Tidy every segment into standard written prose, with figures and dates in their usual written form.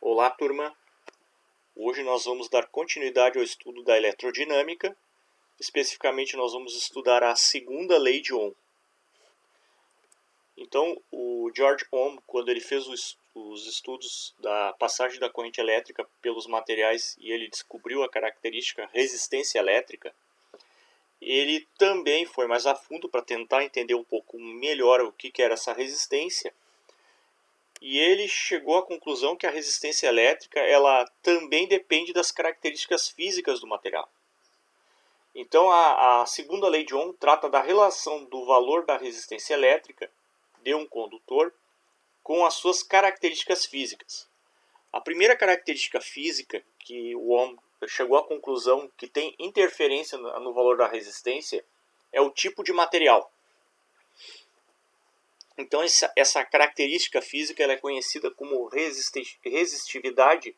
Olá, turma! Hoje nós vamos dar continuidade ao estudo da eletrodinâmica. Especificamente, nós vamos estudar a segunda lei de Ohm. Então, o George Ohm, quando ele fez os estudos da passagem da corrente elétrica pelos materiais e ele descobriu a característica resistência elétrica, ele também foi mais a fundo para tentar entender um pouco melhor o que era essa resistência. E ele chegou à conclusão que a resistência elétrica ela também depende das características físicas do material. Então, a segunda lei de Ohm trata da relação do valor da resistência elétrica de um condutor com as suas características físicas. A primeira característica física que o Ohm chegou à conclusão que tem interferência no valor da resistência é o tipo de material. Então, essa característica física ela é conhecida como resistividade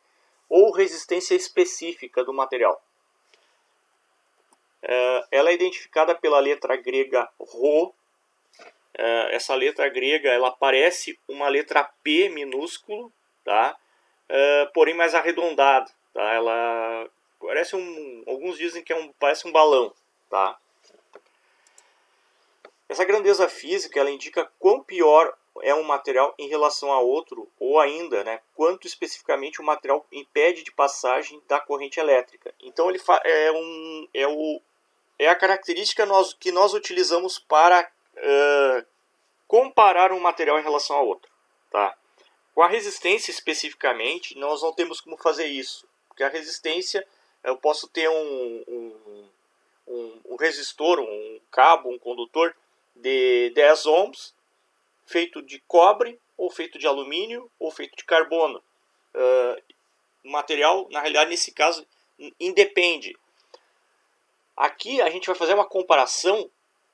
ou resistência específica do material. Ela é identificada pela letra grega Rho. Essa letra grega ela parece uma letra P minúsculo, tá? Porém mais arredondada. Tá? Ela parece alguns dizem que parece um balão. Tá? Essa grandeza física ela indica quão pior é um material em relação a outro, ou ainda, quanto especificamente o material impede de passagem da corrente elétrica. Então ele é a característica que nós utilizamos para comparar um material em relação a outro. Tá? Com a resistência especificamente, nós não temos como fazer isso, porque a resistência, eu posso ter um resistor, um cabo, um condutor de 10 ohms, feito de cobre, ou feito de alumínio, ou feito de carbono. O material, na realidade, nesse caso, independe. Aqui a gente vai fazer uma comparação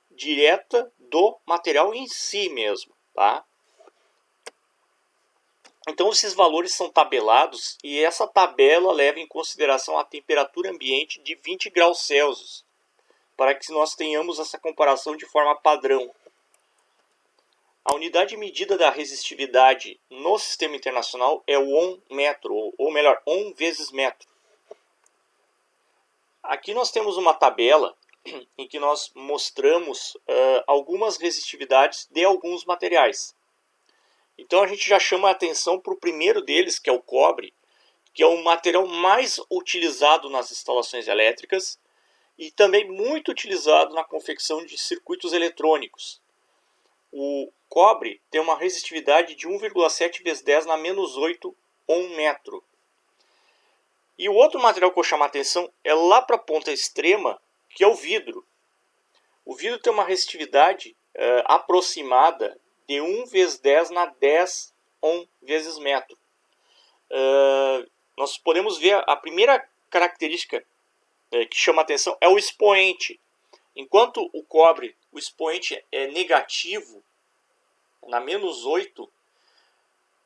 direta do material em si mesmo. Tá? Então esses valores são tabelados e essa tabela leva em consideração a temperatura ambiente de 20 graus Celsius, para que nós tenhamos essa comparação de forma padrão. A unidade de medida da resistividade no sistema internacional é o ohm-metro, ou melhor, ohm vezes metro. Aqui nós temos uma tabela em que nós mostramos algumas resistividades de alguns materiais. Então a gente já chama a atenção para o primeiro deles, que é o cobre, que é o material mais utilizado nas instalações elétricas e também muito utilizado na confecção de circuitos eletrônicos. O cobre tem uma resistividade de 1,7 vezes 10 na menos 8 ohm-metro. E o outro material que eu chamo a atenção é lá para a ponta extrema, que é o vidro. O vidro tem uma resistividade aproximada de 1 vezes 10 na 10 ohm vezes metro. Nós podemos ver a primeira característica que chama a atenção é o expoente. Enquanto o cobre, o expoente é negativo, na menos 8,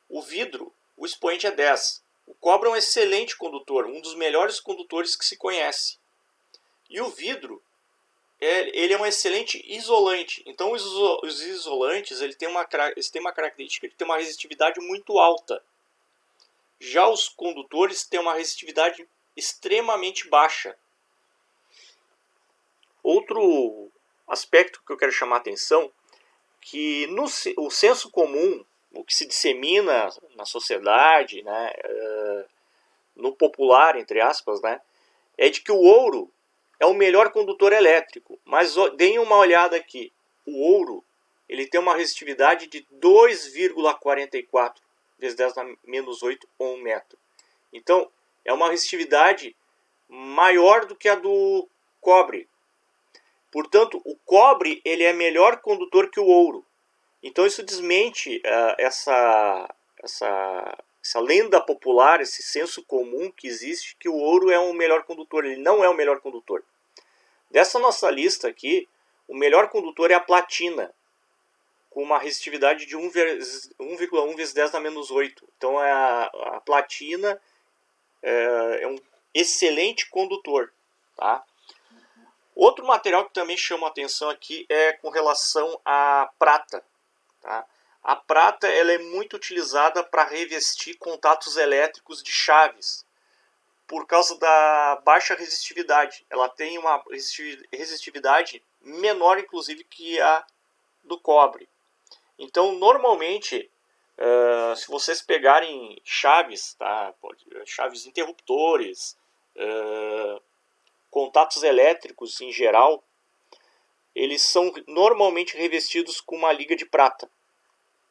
o vidro, o expoente é 10. O cobre é um excelente condutor, um dos melhores condutores que se conhece. E o vidro, ele é um excelente isolante. Então os isolantes eles têm uma característica de ter uma resistividade muito alta. Já os condutores têm uma resistividade extremamente baixa. Outro aspecto que eu quero chamar a atenção, que o senso comum, o que se dissemina na sociedade, no popular, entre aspas, é de que o ouro é o melhor condutor elétrico. Mas deem uma olhada aqui. O ouro ele tem uma resistividade de 2,44 vezes 10 na menos 8 ohm-metro. Então, é uma resistividade maior do que a do cobre. Portanto, o cobre ele é melhor condutor que o ouro. Então isso desmente essa lenda popular, esse senso comum que existe, que o ouro é o melhor condutor. Ele não é o melhor condutor. Dessa nossa lista aqui, o melhor condutor é a platina, com uma resistividade de 1,1 vezes 10 na menos 8. Então a platina é um excelente condutor. Tá? Outro material que também chama a atenção aqui é com relação à prata. Tá? A prata ela é muito utilizada para revestir contatos elétricos de chaves, por causa da baixa resistividade. Ela tem uma resistividade menor, inclusive, que a do cobre. Então, normalmente, se vocês pegarem chaves, tá? Chaves interruptores, contatos elétricos em geral, eles são normalmente revestidos com uma liga de prata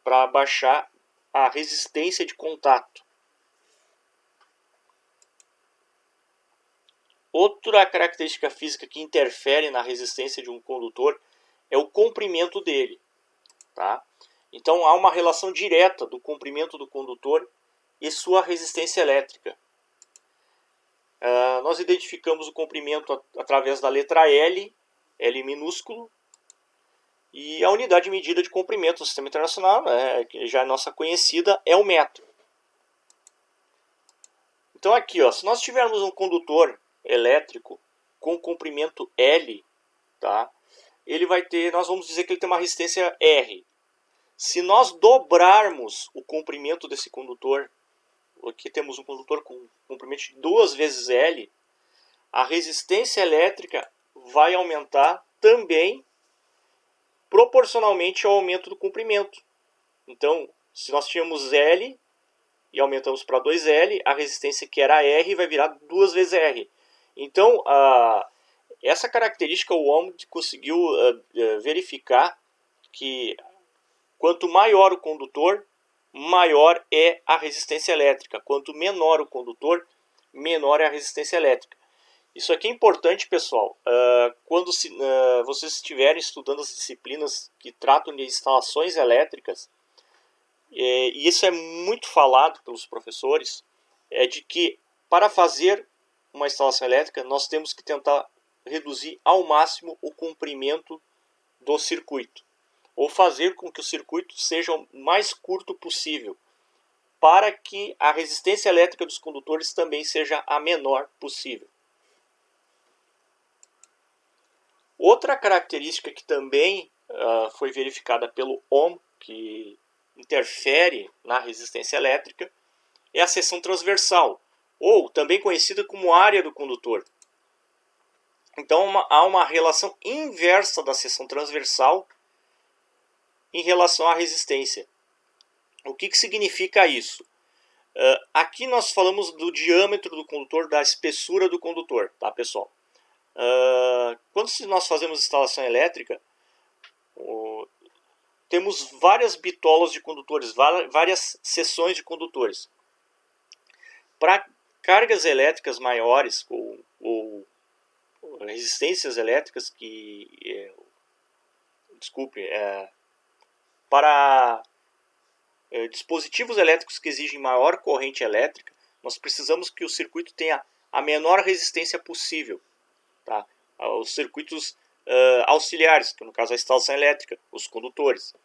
para baixar a resistência de contato. Outra característica física que interfere na resistência de um condutor é o comprimento dele. Tá? Então há uma relação direta do comprimento do condutor e sua resistência elétrica. Nós identificamos o comprimento através da letra L, L minúsculo, e a unidade de medida de comprimento do sistema internacional, que já é nossa conhecida, é o metro. Então aqui, ó, se nós tivermos um condutor elétrico com comprimento L, tá? Ele vai ter, nós vamos dizer que ele tem uma resistência R. Se nós dobrarmos o comprimento desse condutor, aqui temos um condutor com comprimento de 2 vezes L, a resistência elétrica vai aumentar também proporcionalmente ao aumento do comprimento. Então, se nós tínhamos L e aumentamos para 2L, a resistência que era R vai virar 2 vezes R. Então, essa característica o homem conseguiu verificar que quanto maior o condutor, maior é a resistência elétrica. Quanto menor o condutor, menor é a resistência elétrica. Isso aqui é importante, pessoal, quando vocês estiverem estudando as disciplinas que tratam de instalações elétricas, e isso é muito falado pelos professores, é de que para fazer uma instalação elétrica, nós temos que tentar reduzir ao máximo o comprimento do circuito, ou fazer com que o circuito seja o mais curto possível, para que a resistência elétrica dos condutores também seja a menor possível. Outra característica que também foi verificada pelo Ohm, que interfere na resistência elétrica, é a seção transversal, ou também conhecida como área do condutor. Então há uma relação inversa da seção transversal em relação à resistência. O que significa isso? Aqui nós falamos do diâmetro do condutor, da espessura do condutor, tá, pessoal? Quando nós fazemos instalação elétrica, temos várias bitolas de condutores, várias seções de condutores. Para cargas elétricas maiores ou resistências elétricas para dispositivos elétricos que exigem maior corrente elétrica, nós precisamos que o circuito tenha a menor resistência possível. Tá? Os circuitos auxiliares, que no caso é a instalação elétrica, os condutores.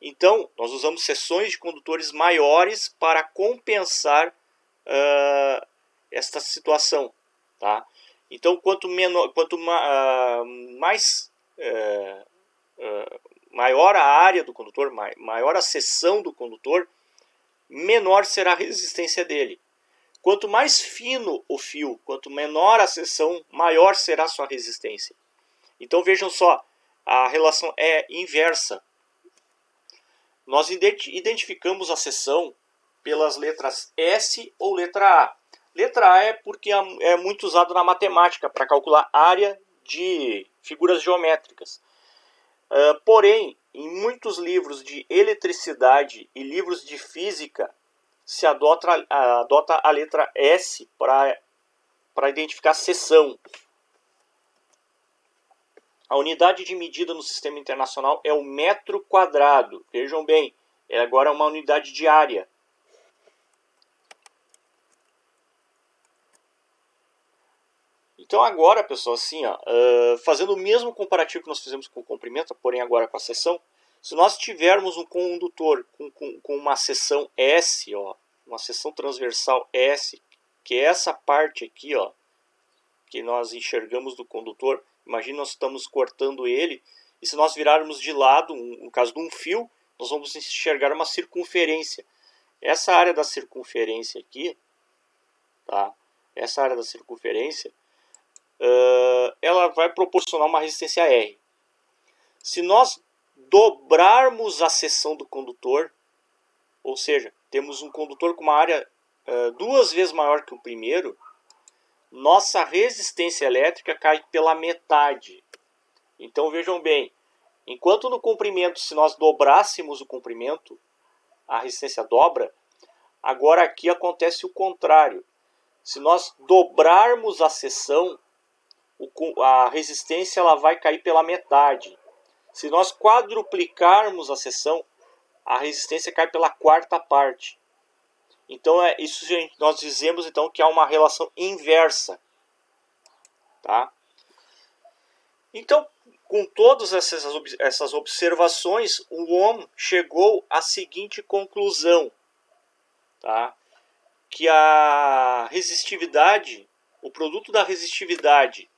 Então, nós usamos seções de condutores maiores para compensar esta situação. Tá? Então, maior a área do condutor, maior a seção do condutor, menor será a resistência dele. Quanto mais fino o fio, quanto menor a seção, maior será a sua resistência. Então vejam só, a relação é inversa. Nós identificamos a seção pelas letras S ou letra A. Letra A é porque é muito usado na matemática para calcular área de figuras geométricas. Porém, em muitos livros de eletricidade e livros de física, se adota a letra S para identificar seção. A unidade de medida no sistema internacional é o metro quadrado. Vejam bem, agora é uma unidade de área. Então agora, pessoal, assim, fazendo o mesmo comparativo que nós fizemos com o comprimento, porém agora com a seção, se nós tivermos um condutor com uma seção S, uma seção transversal S, que é essa parte aqui, que nós enxergamos do condutor, imagina nós estamos cortando ele, e se nós virarmos de lado, no caso de um fio, nós vamos enxergar uma circunferência. Essa área da circunferência aqui, tá? Essa área da circunferência, ela vai proporcionar uma resistência R. Se nós dobrarmos a seção do condutor, ou seja, temos um condutor com uma área 2 vezes maior que o primeiro, nossa resistência elétrica cai pela metade. Então vejam bem, enquanto no comprimento, se nós dobrássemos o comprimento, a resistência dobra, agora aqui acontece o contrário. Se nós dobrarmos a seção, a resistência ela vai cair pela metade. Se nós quadruplicarmos a seção, a resistência cai pela quarta parte. Então isso nós dizemos então que há uma relação inversa, tá? Então, com todas essas observações, o Ohm chegou à seguinte conclusão, tá? Que a resistividade, o produto da resistividade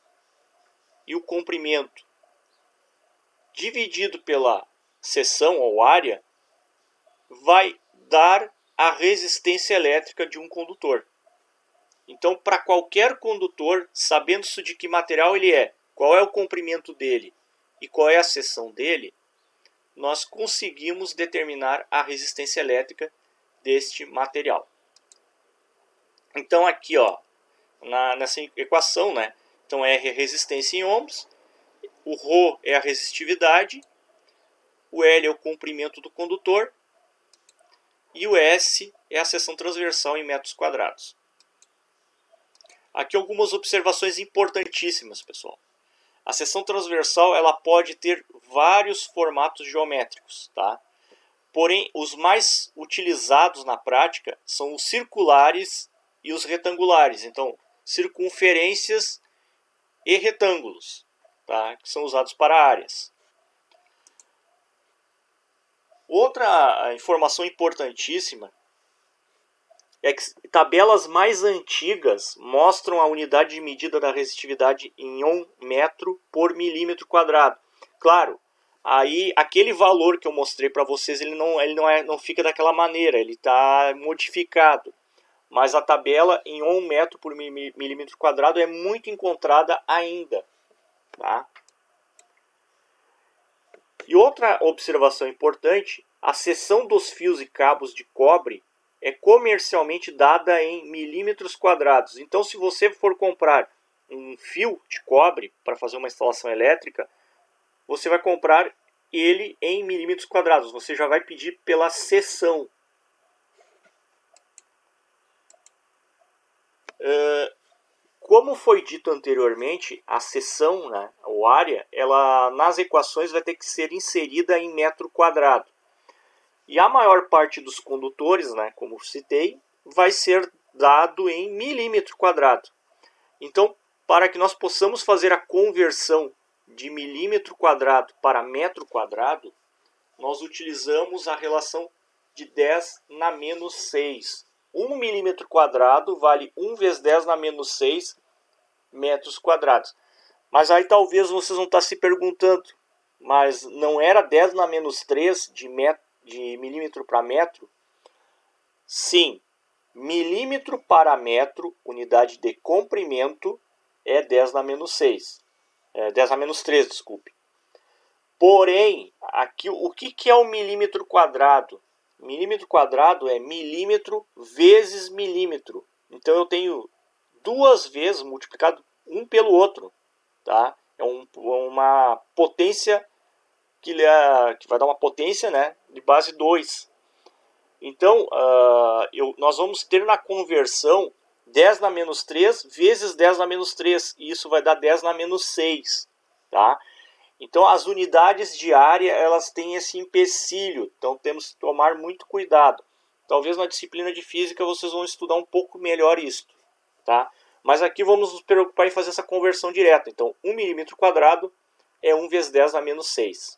e o comprimento dividido pela seção ou área vai dar a resistência elétrica de um condutor. Então, para qualquer condutor, sabendo-se de que material ele é, qual é o comprimento dele e qual é a seção dele, nós conseguimos determinar a resistência elétrica deste material. Então aqui, ó, nessa equação, né? Então R é resistência em ohms, o ρ é a resistividade, o L é o comprimento do condutor e o S é a seção transversal em metros quadrados. Aqui algumas observações importantíssimas, pessoal. A seção transversal ela pode ter vários formatos geométricos, tá? Porém, os mais utilizados na prática são os circulares e os retangulares. Então, circunferências e retângulos, tá? Que são usados para áreas. Outra informação importantíssima é que tabelas mais antigas mostram a unidade de medida da resistividade em Ohm metro por milímetro quadrado. Claro, aí aquele valor que eu mostrei para vocês ele não fica daquela maneira, ele está modificado. Mas a tabela em Ohm metro por milímetro quadrado é muito encontrada ainda, tá? E outra observação importante, a seção dos fios e cabos de cobre é comercialmente dada em milímetros quadrados. Então, se você for comprar um fio de cobre para fazer uma instalação elétrica, você vai comprar ele em milímetros quadrados. Você já vai pedir pela seção. Como foi dito anteriormente, a seção, né, ou área, ela nas equações vai ter que ser inserida em metro quadrado. E a maior parte dos condutores, né, como citei, vai ser dado em milímetro quadrado. Então, para que nós possamos fazer a conversão de milímetro quadrado para metro quadrado, nós utilizamos a relação de 10 na menos 6. 1 milímetro quadrado vale 1 vezes 10 na menos 6 metros quadrados. Mas aí talvez vocês vão estar se perguntando, mas não era 10 na menos 3 de milímetro para metro? Sim, milímetro para metro, unidade de comprimento, é 10 na menos 6. 10 na menos 3, desculpe. Porém, aqui, o que é o milímetro quadrado? Milímetro quadrado é milímetro vezes milímetro. Então eu tenho 2 vezes multiplicado um pelo outro. Tá? É uma potência que vai dar uma potência, né, de base 2. Então, nós vamos ter na conversão 10 na menos 3 vezes 10 na menos 3. E isso vai dar 10 na menos 6. Tá? Então, as unidades de área elas têm esse empecilho. Então, temos que tomar muito cuidado. Talvez na disciplina de física vocês vão estudar um pouco melhor isso. Tá? Mas aqui vamos nos preocupar em fazer essa conversão direta. Então, 1 milímetro quadrado é 1 vezes 10 na menos 6.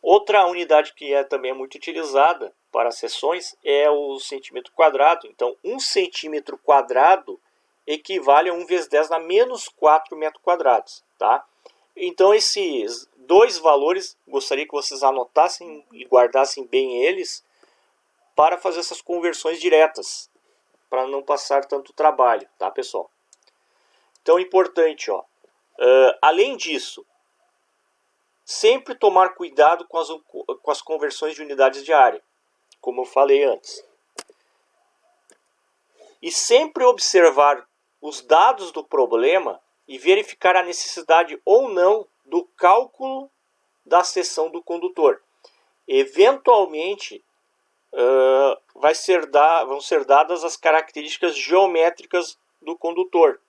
Outra unidade que também é muito utilizada para seções é o centímetro quadrado. Então, 1 centímetro quadrado equivale a 1 vezes 10 na menos 4 metros quadrados. Tá? Então, esses dois valores, gostaria que vocês anotassem e guardassem bem eles para fazer essas conversões diretas, para não passar tanto trabalho, tá, pessoal? Então, importante, ó, além disso, sempre tomar cuidado com as conversões de unidades de área, como eu falei antes. E sempre observar os dados do problema e verificar a necessidade ou não do cálculo da seção do condutor. Eventualmente, vão ser dadas as características geométricas do condutor.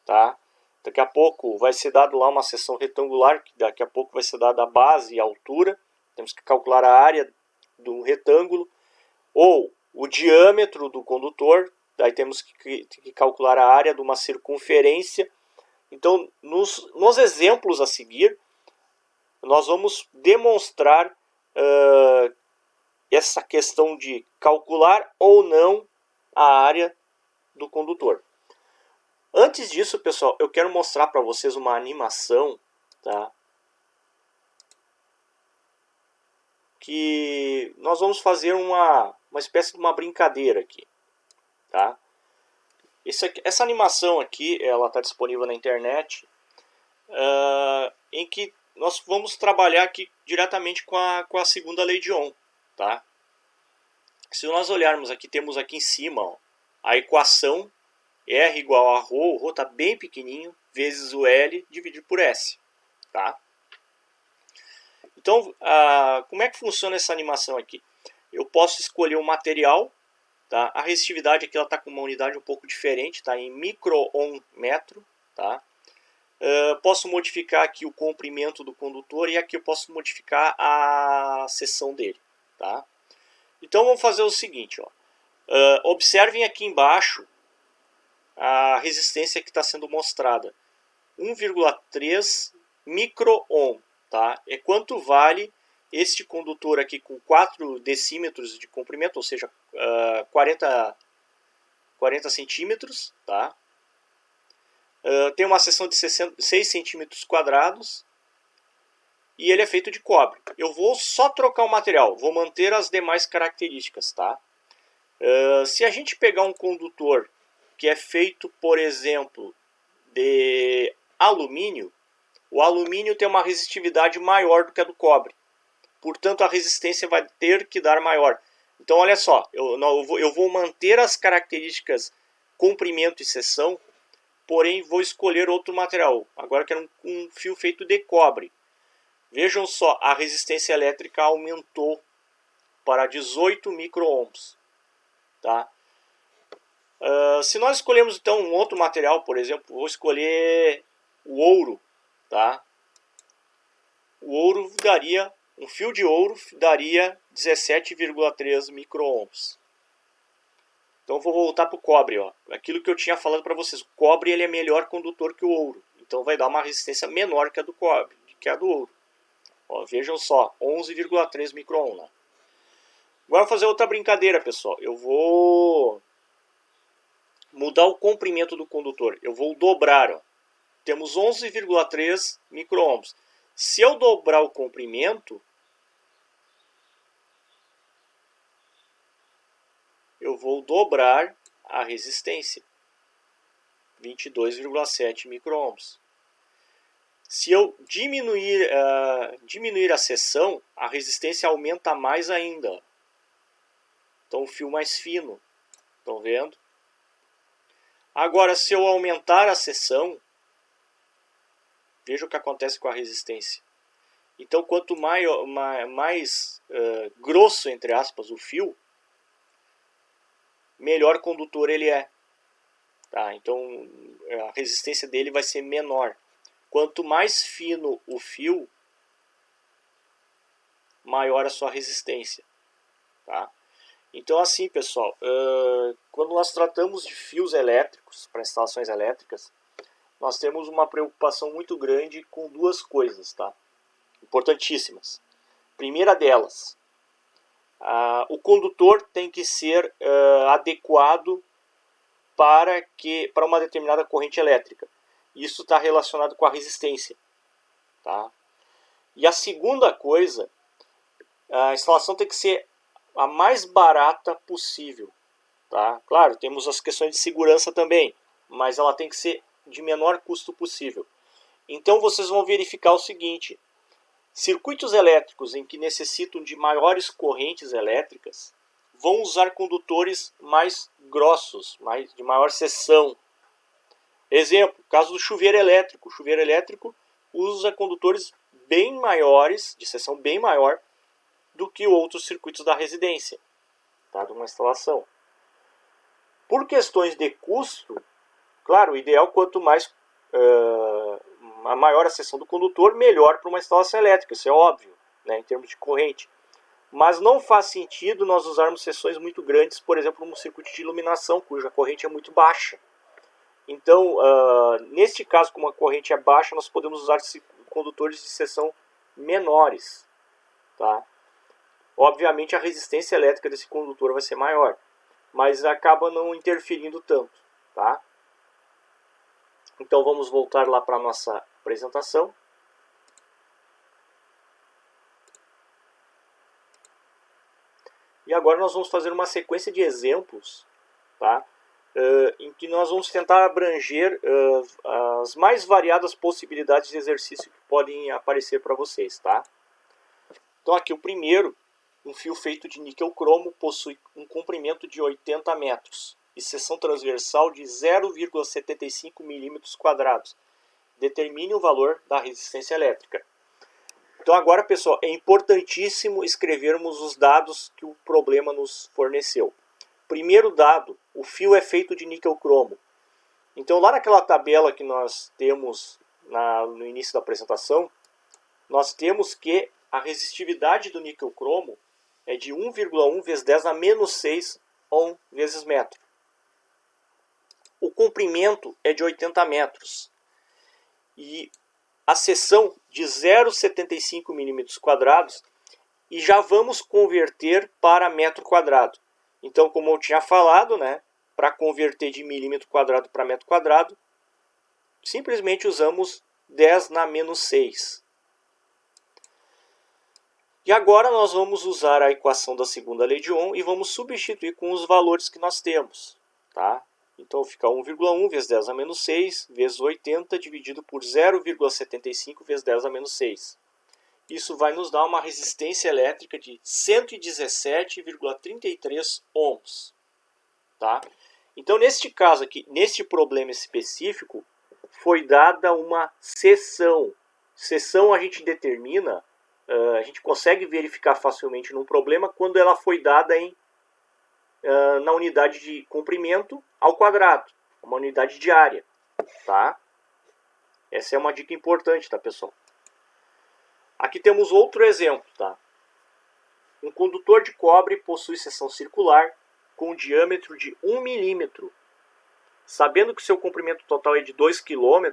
Tá? Daqui a pouco vai ser dado lá uma seção retangular, que daqui a pouco vai ser dada a base e a altura. Temos que calcular a área do retângulo. Ou o diâmetro do condutor, daí temos que calcular a área de uma circunferência. Então, nos exemplos a seguir, nós vamos demonstrar essa questão de calcular ou não a área do condutor. Antes disso, pessoal, eu quero mostrar para vocês uma animação, tá? Que nós vamos fazer uma espécie de uma brincadeira aqui, tá? Essa animação aqui, ela está disponível na internet, em que nós vamos trabalhar aqui diretamente com a segunda lei de Ohm, tá? Se nós olharmos aqui, temos aqui em cima, ó, a equação R igual a ρ, o ρ está bem pequenininho, vezes o L dividido por S, tá? Então, como é que funciona essa animação aqui? Eu posso escolher o material, tá? A resistividade aqui está com uma unidade um pouco diferente, está em micro-ohm metro, tá? Posso modificar aqui o comprimento do condutor e aqui eu posso modificar a seção dele, tá? Então vamos fazer o seguinte, ó. Observem aqui embaixo a resistência que está sendo mostrada, 1,3 micro-ohm, tá? É quanto vale este condutor aqui com 4 decímetros de comprimento, ou seja, 40 centímetros, tá? Tem uma seção de 6 centímetros quadrados e ele é feito de cobre. Eu vou só trocar o material, vou manter as demais características, tá? Se a gente pegar um condutor que é feito, por exemplo, de alumínio, o alumínio tem uma resistividade maior do que a do cobre. Portanto, a resistência vai ter que dar maior. Então, olha só, eu vou manter as características comprimento e seção, porém vou escolher outro material. Agora quero um fio feito de cobre. Vejam só, a resistência elétrica aumentou para 18 micro-ohms. Tá? Se nós escolhermos então um outro material, por exemplo, vou escolher o ouro, tá? O ouro daria, um fio de ouro daria 17,3 micro-ohms. Então vou voltar para o cobre, ó. Aquilo que eu tinha falado para vocês, o cobre ele é melhor condutor que o ouro, então vai dar uma resistência menor que a do cobre, que a do ouro. Ó, vejam só, 11,3 micro-ohms. Né? Agora vou fazer outra brincadeira, pessoal. Eu vou mudar o comprimento do condutor. Eu vou dobrar. Ó. Temos 11,3 micro-ohms. Se eu dobrar o comprimento, eu vou dobrar a resistência. 22,7 micro-ohms. Se eu diminuir a seção, a resistência aumenta mais ainda. Então, o fio mais fino. Estão vendo? Agora, se eu aumentar a seção, veja o que acontece com a resistência. Então, quanto mais grosso, entre aspas, o fio, melhor condutor ele é. Tá? Então, a resistência dele vai ser menor. Quanto mais fino o fio, maior a sua resistência. Tá? Então, assim, pessoal, quando nós tratamos de fios elétricos, para instalações elétricas, nós temos uma preocupação muito grande com duas coisas, tá? Importantíssimas. Primeira delas, o condutor tem que ser adequado para uma determinada corrente elétrica. Isso está relacionado com a resistência. Tá? E a segunda coisa, a instalação tem que ser a mais barata possível. Tá? Claro, temos as questões de segurança também, mas ela tem que ser de menor custo possível. Então vocês vão verificar o seguinte: circuitos elétricos em que necessitam de maiores correntes elétricas vão usar condutores mais grossos, de maior seção. Exemplo, caso do chuveiro elétrico. O chuveiro elétrico usa condutores bem maiores, de seção bem maior, do que outros circuitos da residência, tá? De uma instalação. Por questões de custo, claro, o ideal quanto mais a maior a seção do condutor, melhor para uma instalação elétrica, isso é óbvio, né, em termos de corrente. Mas não faz sentido nós usarmos seções muito grandes, por exemplo, num circuito de iluminação, cuja corrente é muito baixa. Então, neste caso, como a corrente é baixa, nós podemos usar condutores de seção menores. Tá? Obviamente, a resistência elétrica desse condutor vai ser maior, mas acaba não interferindo tanto. Tá? Então, vamos voltar lá para a nossa apresentação. E agora nós vamos fazer uma sequência de exemplos, tá? Em que nós vamos tentar abranger as mais variadas possibilidades de exercício que podem aparecer para vocês. Tá? Então aqui o primeiro, um fio feito de níquel cromo, possui um comprimento de 80 metros e seção transversal de 0,75 milímetros quadrados. Determine o valor da resistência elétrica. Então agora, pessoal, é importantíssimo escrevermos os dados que o problema nos forneceu. Primeiro dado, o fio é feito de níquel cromo. Então lá naquela tabela que nós temos no início da apresentação, nós temos que a resistividade do níquel cromo é de 1,1 vezes 10 a menos 6 ohm vezes metro. O comprimento é de 80 metros. E a seção de 0,75 milímetros quadrados, e já vamos converter para metro quadrado. Então, como eu tinha falado, né, para converter de milímetro quadrado para metro quadrado, simplesmente usamos 10 na menos 6. E agora nós vamos usar a equação da segunda lei de Ohm e vamos substituir com os valores que nós temos. Tá? Então fica 1,1 vezes 10 a menos 6 vezes 80 dividido por 0,75 vezes 10 a menos 6. Isso vai nos dar uma resistência elétrica de 117,33 ohms. Tá? Então, neste caso aqui, neste problema específico, foi dada uma seção. Seção a gente determina, a gente consegue verificar facilmente num problema quando ela foi dada na unidade de comprimento ao quadrado, uma unidade de área. Tá? Essa é uma dica importante, tá, pessoal? Aqui temos outro exemplo, tá? Um condutor de cobre possui seção circular com diâmetro de 1 milímetro. Sabendo que seu comprimento total é de 2 km,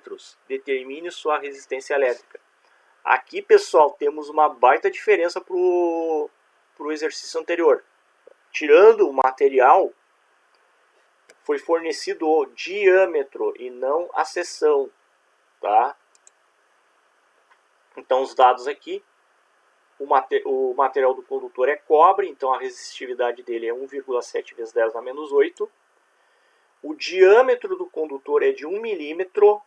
determine sua resistência elétrica. Aqui, pessoal, temos uma baita diferença para o exercício anterior. Tirando o material, foi fornecido o diâmetro e não a seção. Tá? Então, os dados aqui, o material do condutor é cobre, então a resistividade dele é 1,7 vezes 10 a menos 8. O diâmetro do condutor é de 1 milímetro,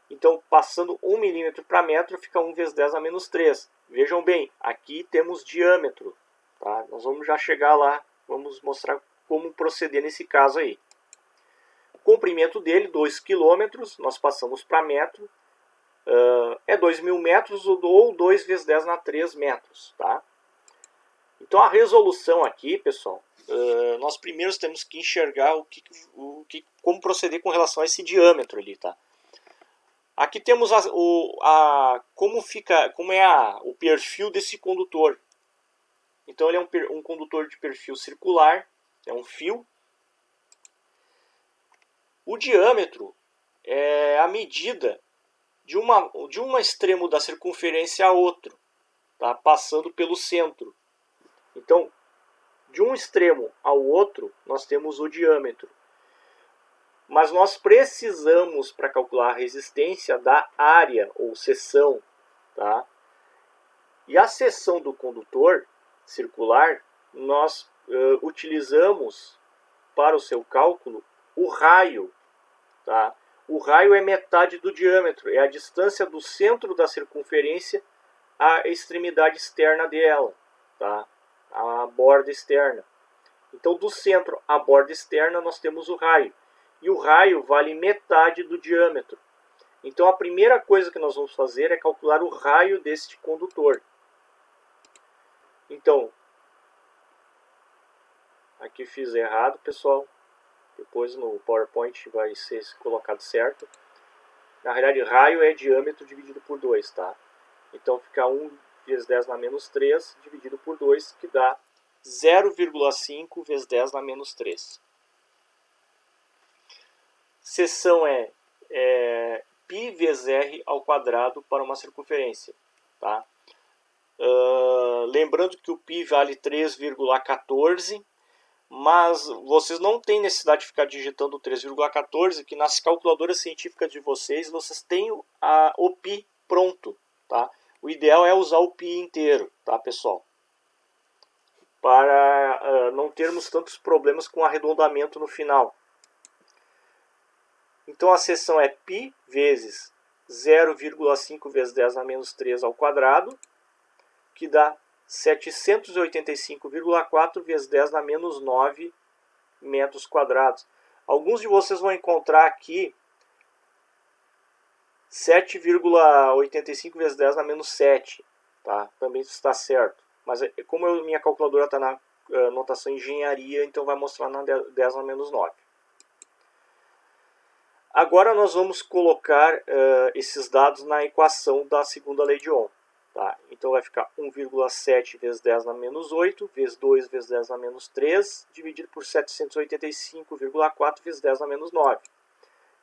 então passando 1 milímetro para metro fica 1 vezes 10 a menos 3. Vejam bem, aqui temos diâmetro. Tá? Nós vamos já chegar lá, vamos mostrar como proceder nesse caso aí. O comprimento dele, 2 km, nós passamos para metro. É 2.000 metros ou 2 vezes 10 na 3 metros. Tá? Então a resolução aqui, pessoal, nós primeiro temos que enxergar como proceder com relação a esse diâmetro ali. Tá? Aqui temos como é o perfil desse condutor. Então ele é um condutor de perfil circular, é um fio. O diâmetro é a medida de um extremo da circunferência a outro, tá? Passando pelo centro. Então, de um extremo ao outro, nós temos o diâmetro. Mas nós precisamos, para calcular a resistência, da área ou seção. Tá? E a seção do condutor circular, nós utilizamos para o seu cálculo o raio. Tá? O raio é metade do diâmetro, é a distância do centro da circunferência à extremidade externa dela, tá? A borda externa. Então, do centro à borda externa, nós temos o raio. E o raio vale metade do diâmetro. Então, a primeira coisa que nós vamos fazer é calcular o raio deste condutor. Então, aqui fiz errado, pessoal. Depois no PowerPoint vai ser colocado certo. Na realidade, raio é diâmetro dividido por 2, tá? Então, fica 1 vezes 10 na menos 3 dividido por 2, que dá 0,5 vezes 10 na menos 3. Seção é π vezes r ao quadrado para uma circunferência. Tá? Lembrando que o π vale 3,14, mas vocês não têm necessidade de ficar digitando 3,14, que nas calculadoras científicas de vocês têm o π pronto. Tá? O ideal é usar o π inteiro, tá, pessoal? Para não termos tantos problemas com arredondamento no final. Então a seção é π vezes 0,5 vezes 10 na menos 3 ao quadrado, que dá 785,4 vezes 10 na menos 9 metros quadrados. Alguns de vocês vão encontrar aqui 7,85 vezes 10 na menos 7. Tá? Também está certo. Mas como minha calculadora está na notação engenharia, então vai mostrar na 10 na menos 9. Agora nós vamos colocar esses dados na equação da segunda lei de Ohm. Tá? Então vai ficar 1,7 vezes 10 na menos 8, vezes 2 vezes 10 na menos 3, dividido por 785,4 vezes 10 na menos 9.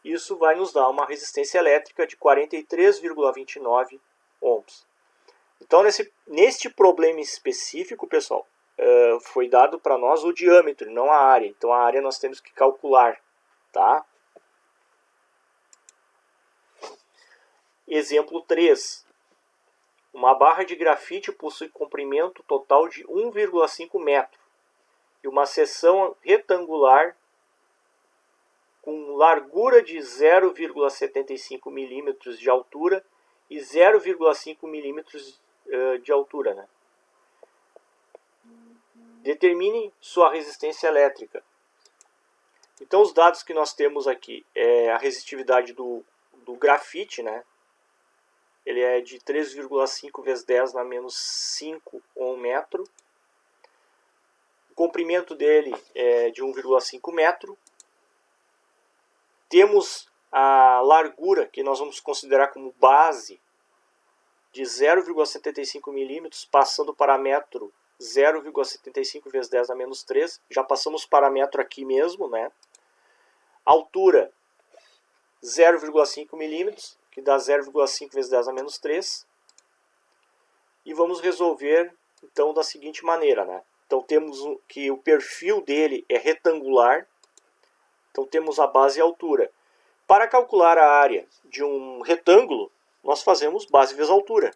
Isso vai nos dar uma resistência elétrica de 43,29 ohms. Então, neste problema específico, pessoal, foi dado para nós o diâmetro, não a área. Então, a área nós temos que calcular. Tá? Exemplo 3. Uma barra de grafite possui comprimento total de 1,5 metro e uma seção retangular com largura de 0,75 milímetros de altura e 0,5 milímetros de altura. Né? Determine sua resistência elétrica. Então, os dados que nós temos aqui é a resistividade do grafite, né? Ele é de 3,5 vezes 10 na menos 5 ohm metro. O comprimento dele é de 1,5 metro. Temos a largura, que nós vamos considerar como base, de 0,75 milímetros, passando para metro 0,75 vezes 10 na menos 3. Já passamos para metro aqui mesmo, né? Altura, 0,5 milímetros, que dá 0,5 vezes 10 a menos 3. E vamos resolver, então, da seguinte maneira. Né? Então, temos que o perfil dele é retangular. Então, temos a base e a altura. Para calcular a área de um retângulo, nós fazemos base vezes altura.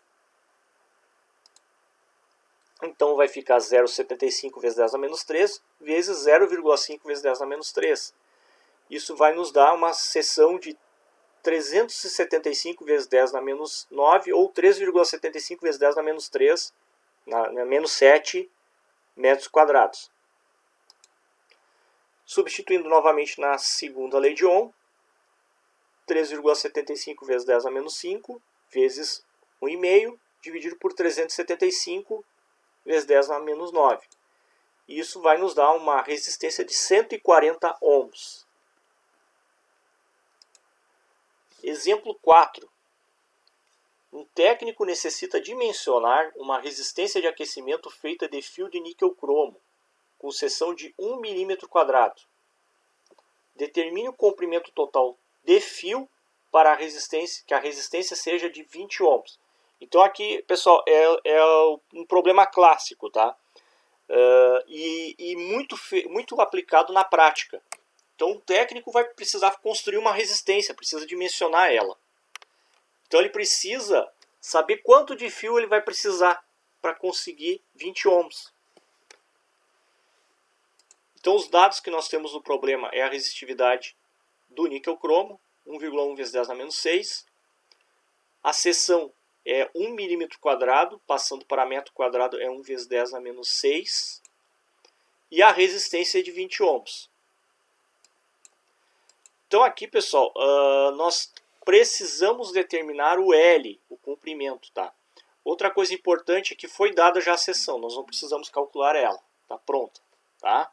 Então, vai ficar 0,75 vezes 10 a menos 3, vezes 0,5 vezes 10 a menos 3. Isso vai nos dar uma seção de 375 vezes 10 na menos 9, ou 3,75 vezes 10 na menos 3, na menos 7 metros quadrados. Substituindo novamente na segunda lei de Ohm, 3,75 vezes 10 na menos 5, vezes 1,5, dividido por 375 vezes 10 na menos 9. Isso vai nos dar uma resistência de 140 ohms. Exemplo 4. Um técnico necessita dimensionar uma resistência de aquecimento feita de fio de níquel cromo, com seção de 1 milímetro quadrado. Determine o comprimento total de fio para que a resistência seja de 20 ohms. Então aqui, pessoal, é um problema clássico, tá? E muito aplicado na prática. Então o técnico vai precisar construir uma resistência, precisa dimensionar ela. Então ele precisa saber quanto de fio ele vai precisar para conseguir 20 ohms. Então os dados que nós temos no problema é a resistividade do níquel cromo, 1,1 vezes 10 na menos 6. A seção é 1 milímetro quadrado, passando para metro quadrado é 1 vezes 10 na menos 6. E a resistência é de 20 ohms. Então aqui, pessoal, nós precisamos determinar o L, o comprimento, tá? Outra coisa importante é que foi dada já a seção, nós não precisamos calcular ela, tá pronta, tá?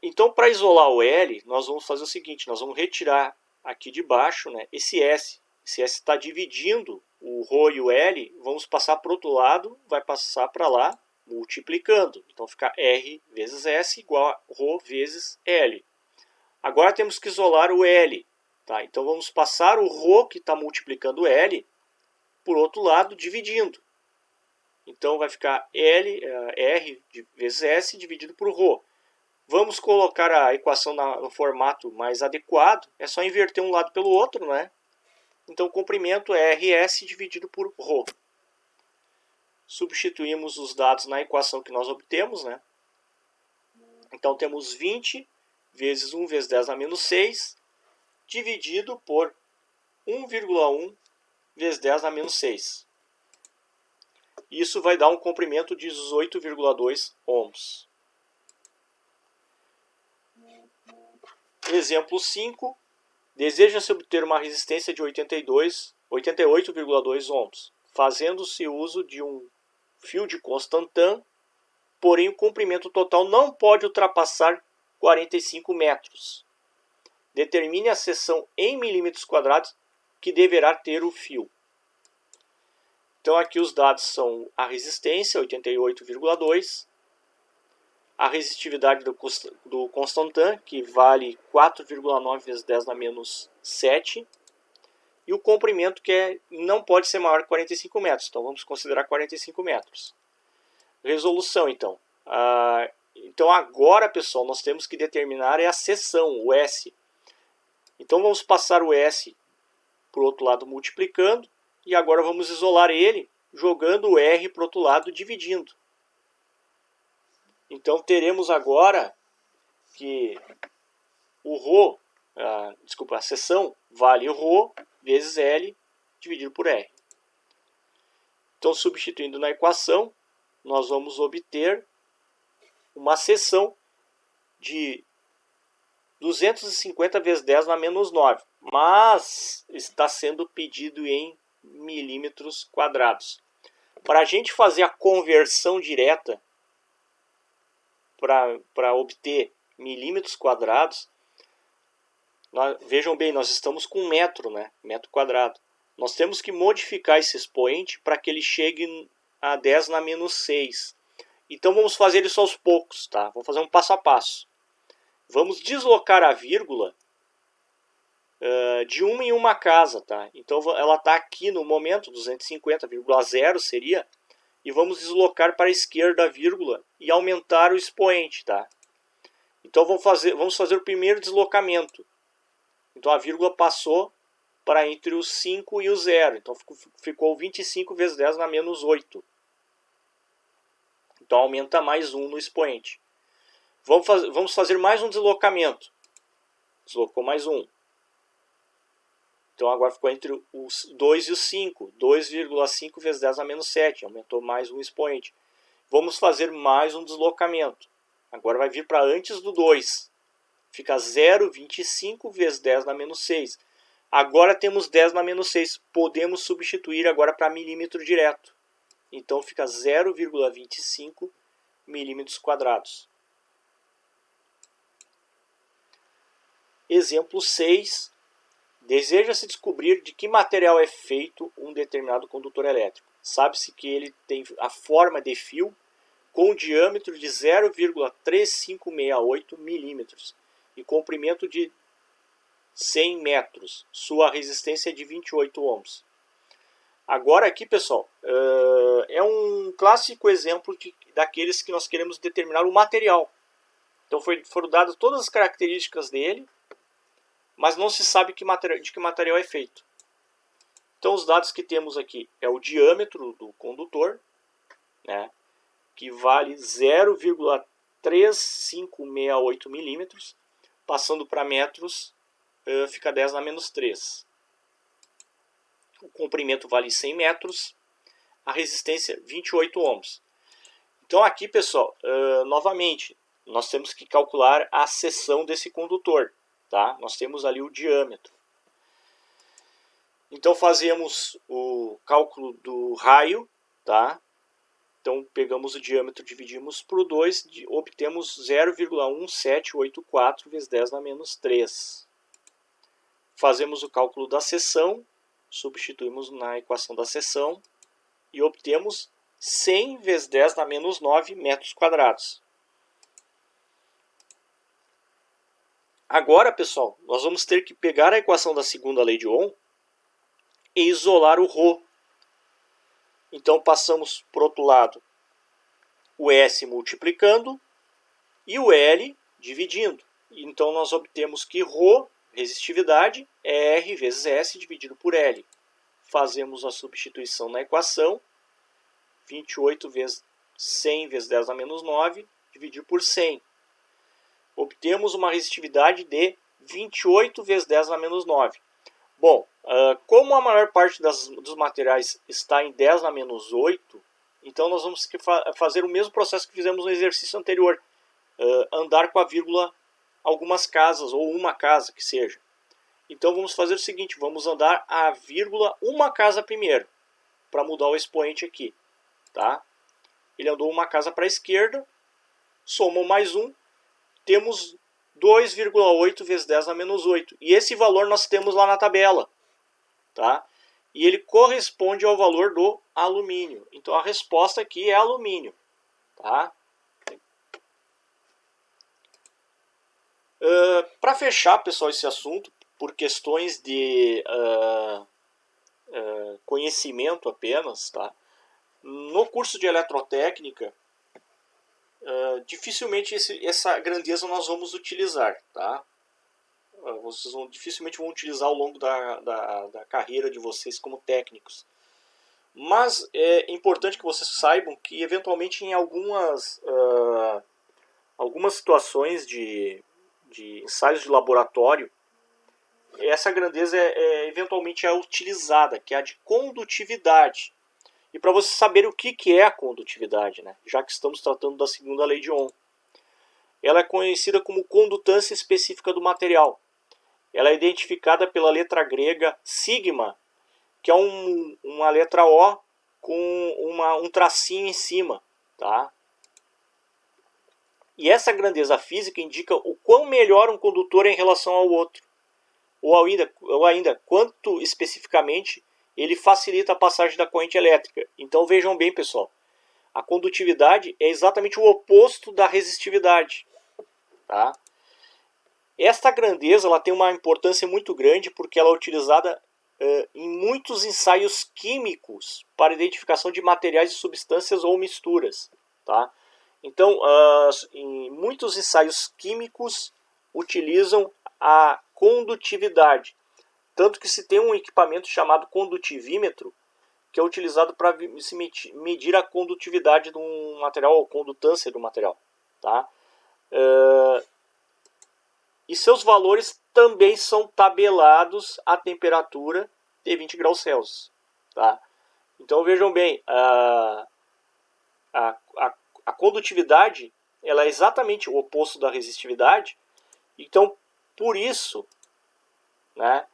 Então, para isolar o L, nós vamos fazer o seguinte, nós vamos retirar aqui de baixo, né, esse S. Esse S está dividindo o ρ e o L, vamos passar para o outro lado, vai passar para lá, multiplicando. Então fica R vezes S igual a ρ vezes L. Agora temos que isolar o L. Tá? Então vamos passar o ρ que está multiplicando L por outro lado, dividindo. Então vai ficar R vezes S dividido por ρ. Vamos colocar a equação no formato mais adequado. É só inverter um lado pelo outro, né? Então o comprimento é RS dividido por ρ. Substituímos os dados na equação que nós obtemos, né? Então temos 20 vezes 1 vezes 10 na menos 6 dividido por 1,1 vezes 10 na menos 6. Isso vai dar um comprimento de 18,2 ohms. Exemplo 5. Deseja-se obter uma resistência de 88,2 ohms, fazendo-se uso de um fio de Constantan, porém o comprimento total não pode ultrapassar 45 metros. Determine a seção em milímetros quadrados que deverá ter o fio. Então aqui os dados são a resistência, 88,2, a resistividade do Constantan, que vale 4,9 vezes 10 na menos 7, e o comprimento que não pode ser maior que 45 metros, então vamos considerar 45 metros. Resolução, então. Então agora, pessoal, nós temos que determinar a seção, o S. Então vamos passar o S para o outro lado multiplicando, e agora vamos isolar ele jogando o R para o outro lado dividindo. Então teremos agora que o ρ, a seção vale ρ vezes L dividido por R. Então substituindo na equação, nós vamos obter uma seção de 250 vezes 10 na menos 9, mas está sendo pedido em milímetros quadrados. Para a gente fazer a conversão direta para obter milímetros quadrados, vejam bem, nós estamos com metro, né? Metro quadrado. Nós temos que modificar esse expoente para que ele chegue a 10 na menos 6. Então vamos fazer isso aos poucos, tá? Vamos fazer um passo a passo. Vamos deslocar a vírgula de uma em uma casa, tá? Então ela está aqui no momento, 250,0 seria, e vamos deslocar para a esquerda a vírgula e aumentar o expoente, tá? Então vamos fazer o primeiro deslocamento. Então a vírgula passou para entre o 5 e o 0. Então ficou 25 vezes 10 na menos 8. Então aumenta mais 1 no expoente. Vamos fazer mais um deslocamento. Deslocou mais 1. Então agora ficou entre os 2 e os 5. 2,5 vezes 10 a menos 7. Aumentou mais um expoente. Vamos fazer mais um deslocamento. Agora vai vir para antes do 2. Fica 0,25 vezes 10 na menos 6. Agora temos 10 na menos 6. Podemos substituir agora para milímetro direto. Então fica 0,25 milímetros quadrados. Exemplo 6. Deseja-se descobrir de que material é feito um determinado condutor elétrico. Sabe-se que ele tem a forma de fio com diâmetro de 0,3568 milímetros e comprimento de 100 metros. Sua resistência é de 28 ohms. Agora aqui, pessoal, é um clássico exemplo daqueles que nós queremos determinar o material. Então foram dadas todas as características dele, mas não se sabe de que material é feito. Então os dados que temos aqui é o diâmetro do condutor, né, que vale 0,3568 milímetros, passando para metros fica 10 na menos 3. O comprimento vale 100 metros, a resistência 28 ohms. Então aqui, pessoal, novamente, nós temos que calcular a seção desse condutor, tá? Nós temos ali o diâmetro. Então fazemos o cálculo do raio, tá? Então pegamos o diâmetro, dividimos por 2, obtemos 0,1784 vezes 10 na menos 3. Fazemos o cálculo da seção, substituímos na equação da seção e obtemos 100 vezes 10 na menos 9 metros quadrados. Agora, pessoal, nós vamos ter que pegar a equação da segunda lei de Ohm e isolar o ρ. Então passamos por outro lado o S multiplicando e o L dividindo. Então nós obtemos que ρ, resistividade, é R vezes S dividido por L. Fazemos a substituição na equação. 28 vezes 100 vezes 10 a menos 9, dividir por 100. Obtemos uma resistividade de 28 vezes 10 a menos 9. Bom, como a maior parte dos materiais está em 10 a menos 8, então nós vamos fazer o mesmo processo que fizemos no exercício anterior. Andar com a vírgula algumas casas, ou uma casa que seja. Então vamos fazer o seguinte, vamos andar a vírgula uma casa primeiro, para mudar o expoente aqui. Tá? Ele andou uma casa para a esquerda, somou mais um, temos 2,8 vezes 10 a menos 8. E esse valor nós temos lá na tabela. Tá? E ele corresponde ao valor do alumínio. Então a resposta aqui é alumínio. Tá? Para fechar, pessoal, esse assunto, por questões de conhecimento apenas, tá? No curso de eletrotécnica, dificilmente essa grandeza nós vamos utilizar, tá? Vocês dificilmente vão utilizar ao longo da carreira de vocês como técnicos. Mas é importante que vocês saibam que, eventualmente, em algumas situações de ensaios de laboratório, essa grandeza eventualmente é utilizada, que é a de condutividade. E para você saber o que é a condutividade, né? Já que estamos tratando da segunda lei de Ohm. Ela é conhecida como condutância específica do material. Ela é identificada pela letra grega sigma, que é uma letra O com um tracinho em cima. Tá? E essa grandeza física indica o quão melhor um condutor é em relação ao outro. Ou ainda quanto especificamente ele facilita a passagem da corrente elétrica. Então vejam bem, pessoal, a condutividade é exatamente o oposto da resistividade. Tá? Esta grandeza ela tem uma importância muito grande porque ela é utilizada em muitos ensaios químicos para identificação de materiais e substâncias ou misturas. Tá? Então, em muitos ensaios químicos utilizam a condutividade. Tanto que se tem um equipamento chamado condutivímetro, que é utilizado para se medir a condutividade de um material, ou condutância do material. Tá? E seus valores também são tabelados à temperatura de 20 graus Celsius. Tá? Então vejam bem, a condutividade ela é exatamente o oposto da resistividade. Então, por isso, né,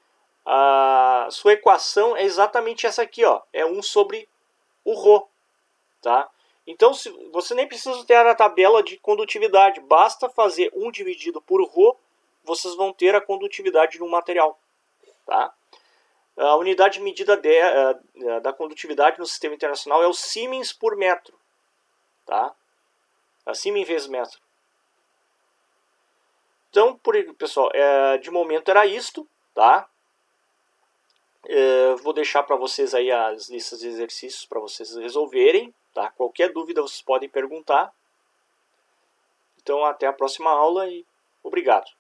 a sua equação é exatamente essa aqui, ó, é 1 sobre o ρ. Tá? Então, você nem precisa ter a tabela de condutividade, basta fazer 1 dividido por ρ, vocês vão ter a condutividade de um material. Tá? A unidade de medida da condutividade no sistema internacional é o Siemens por metro. Tá? A Siemens vezes metro. Então, pessoal, de momento era isto. Tá? Vou deixar para vocês aí as listas de exercícios para vocês resolverem. Tá? Qualquer dúvida vocês podem perguntar. Então, até a próxima aula e obrigado.